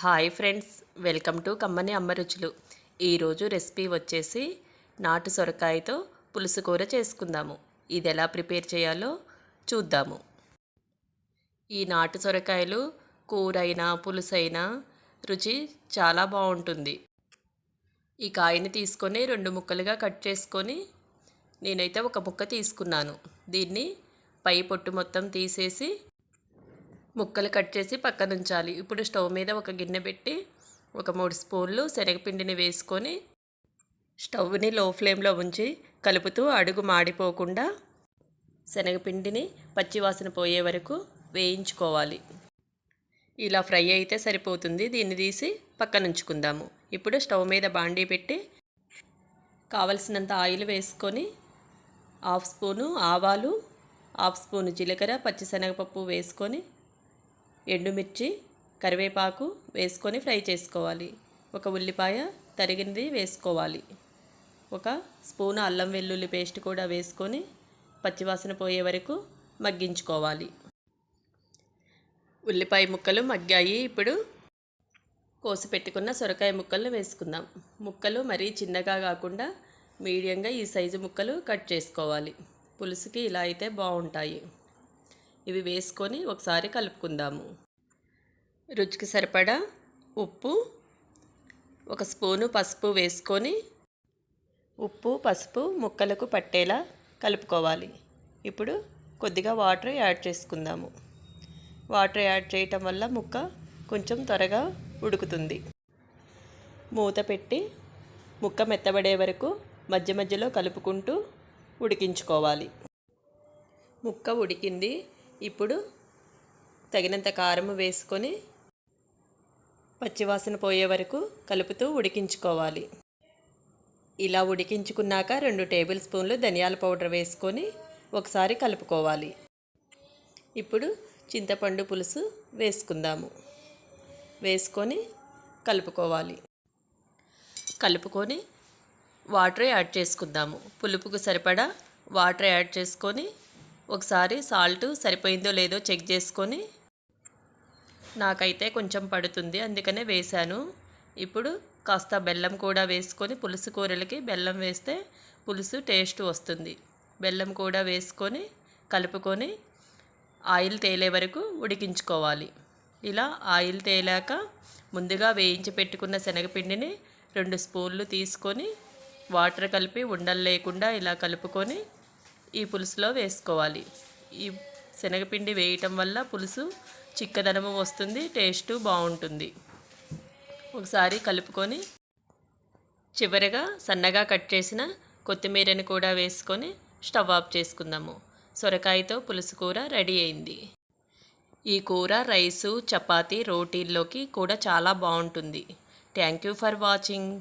Hi friends, welcome to కమ్మని అమ్మ రుచులు. ఈరోజు రెసిపీ వచ్చేసి నాటు సొరకాయతో పులుసు కూర చేసుకుందాము. ఇది ఎలా ప్రిపేర్ చేయాలో చూద్దాము. ఈ నాటు సొరకాయలు కూరైనా పులుసైనా రుచి చాలా బాగుంటుంది. ఈ కాయని తీసుకొని 2 ముక్కలుగా కట్ చేసుకొని నేనైతే ఒక ముక్క తీసుకున్నాను. దీన్ని పై పొట్టు మొత్తం తీసేసి ముక్కలు కట్ చేసి పక్కన ఉంచాలి. ఇప్పుడు స్టవ్ మీద ఒక గిన్నె పెట్టి ఒక 3 స్పూన్లు శనగపిండిని వేసుకొని స్టవ్ని లో ఫ్లేమ్లో ఉంచి కలుపుతూ అడుగు మాడిపోకుండా శనగపిండిని పచ్చివాసన పోయే వరకు వేయించుకోవాలి. ఇలా ఫ్రై అయితే సరిపోతుంది. దీన్ని తీసి పక్కన ఉంచుకుందాము. ఇప్పుడు స్టవ్ మీద బాండీ పెట్టి కావలసినంత ఆయిల్ వేసుకొని 1/2 స్పూను ఆవాలు, 1/2 స్పూను జీలకర్ర, పచ్చిశనగపప్పు వేసుకొని ఎండుమిర్చి, కరివేపాకు వేసుకొని ఫ్రై చేసుకోవాలి. ఒక ఉల్లిపాయ తరిగినది వేసుకోవాలి. ఒక స్పూను అల్లం వెల్లుల్లి పేస్ట్ కూడా వేసుకొని పచ్చివాసన పోయే వరకు మగ్గించుకోవాలి. ఉల్లిపాయ ముక్కలు మగ్గాయి. ఇప్పుడు కోసి పెట్టుకున్న సొరకాయ ముక్కలను వేసుకుందాం. ముక్కలు మరీ చిన్నగా కాకుండా మీడియంగా ఈ సైజు ముక్కలు కట్ చేసుకోవాలి. పులుసుకి ఇలా అయితే బాగుంటాయి. ఇవి వేసుకొని ఒకసారి కలుపుకుందాము. రుచికి సరిపడా ఉప్పు, 1 స్పూను పసుపు వేసుకొని ఉప్పు పసుపు ముక్కలకు పట్టేలా కలుపుకోవాలి. ఇప్పుడు కొద్దిగా వాటర్ యాడ్ చేసుకుందాము. వాటర్ యాడ్ చేయటం వల్ల ముక్క కొంచెం త్వరగా ఉడుకుతుంది. మూత పెట్టి ముక్క మెత్తబడే వరకు మధ్య మధ్యలో కలుపుకుంటూ ఉడికించుకోవాలి. ముక్క ఉడికింది. ఇప్పుడు తగినంత కారం వేసుకొని పచ్చివాసన పోయే వరకు కలుపుతూ ఉడికించుకోవాలి. ఇలా ఉడికించుకున్నాక 2 టేబుల్ స్పూన్లు ధనియాల పౌడర్ వేసుకొని ఒకసారి కలుపుకోవాలి. ఇప్పుడు చింతపండు పులుసు వేసుకుందాము. వేసుకొని కలుపుకోవాలి. కలుపుకొని వాటర్ యాడ్ చేసుకుందాము. పులుపుకు సరిపడా వాటర్ యాడ్ చేసుకొని ఒకసారి సాల్ట్ సరిపోయిందో లేదో చెక్ చేసుకొని, నాకైతే కొంచెం పడుతుంది అందుకనే వేశాను. ఇప్పుడు కాస్త బెల్లం కూడా వేసుకొని, పులుసు కూరలకి బెల్లం వేస్తే పులుసు టేస్ట్ వస్తుంది. బెల్లం కూడా వేసుకొని కలుపుకొని ఆయిల్ తేలే వరకు ఉడికించుకోవాలి. ఇలా ఆయిల్ తేలాక ముందుగా వేయించి పెట్టుకున్న శనగపిండిని 2 స్పూన్లు తీసుకొని వాటర్ కలిపి ఉండలు లేకుండా ఇలా కలుపుకొని ఈ పులుసులో వేసుకోవాలి. ఈ శనగపిండి వేయటం వల్ల పులుసు చిక్కదనము వస్తుంది, టేస్ట్ బాగుంటుంది. ఒకసారి కలుపుకొని చివరగా సన్నగా కట్ చేసిన కొత్తిమీరని కూడా వేసుకొని స్టవ్ ఆఫ్ చేసుకుందాము. సొరకాయతో పులుసు కూర రెడీ అయింది. ఈ కూర రైసు, చపాతీ, రోటీల్లోకి కూడా చాలా బాగుంటుంది. Thank you for watching.